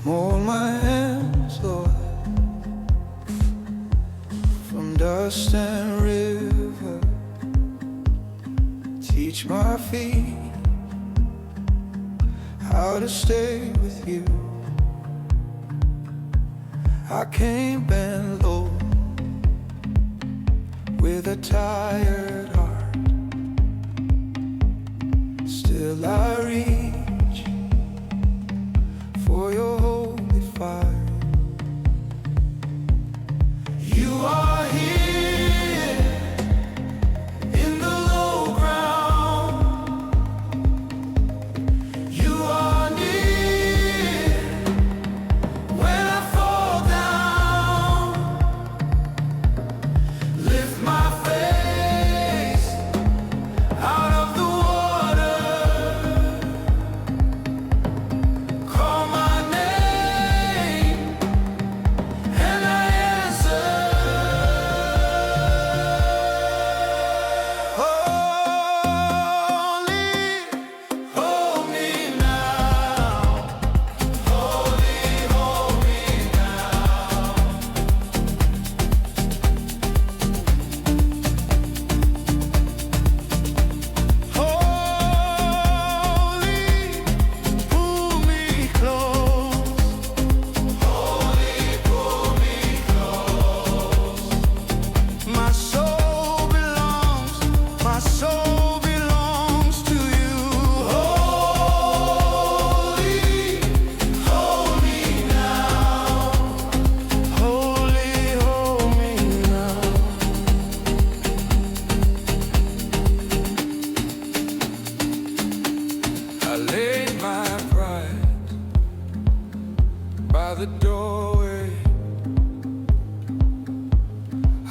Mold my hands, Lord, from dust and river. Teach my feet how to stay with you. I can't bend low with a tired heart. Still I reach for your holy fire. You are here in the low ground. You are near when I fall down. Lift my face out of the water. Call my name and I answer. Holy, hold me now. Holy, hold me now. Holy, pull me close. Holy, pull me close. My soul belongs to you. Holy, hold me now. Holy, hold me now. I laid my pride by the doorway.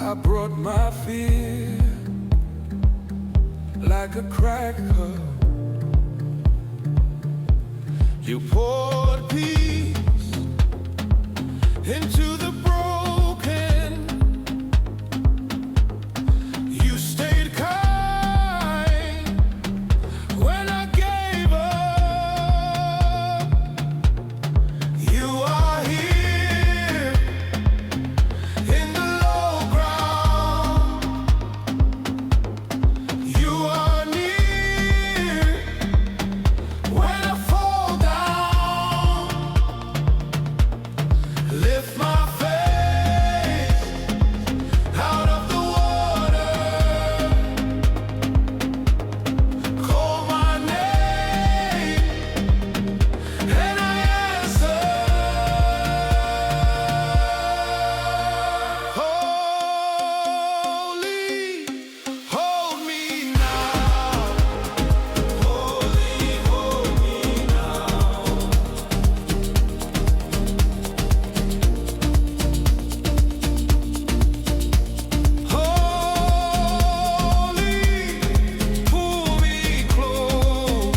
I brought my fear like a cracked cup. You poured peace into the broken. You stayed kind when I gave up. You are here in the low ground. You are near when I fall down. Lift my face out of the water. Call my name and I answer. Holy, hold me now. Holy, hold me now. Holy, pull me close.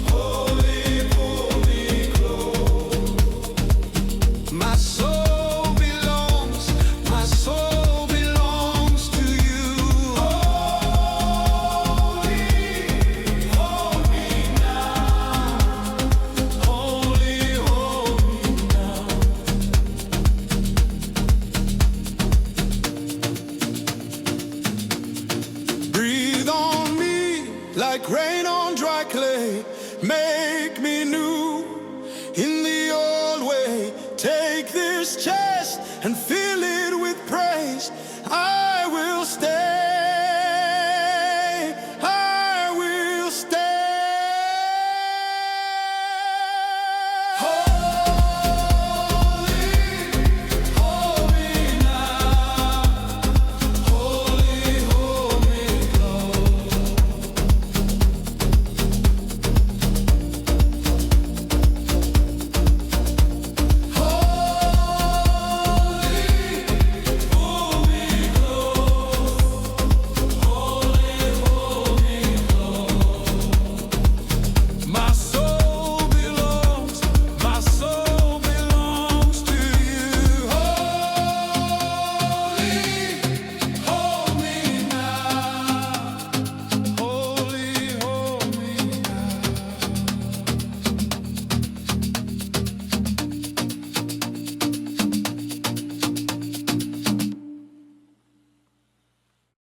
Holy, pull me close. My soul belongs to you. Holy, hold me now. Holy, hold me now. Breathe on me like rain on dry clay. Make me new in the old way. Take this chest and fill it with praise.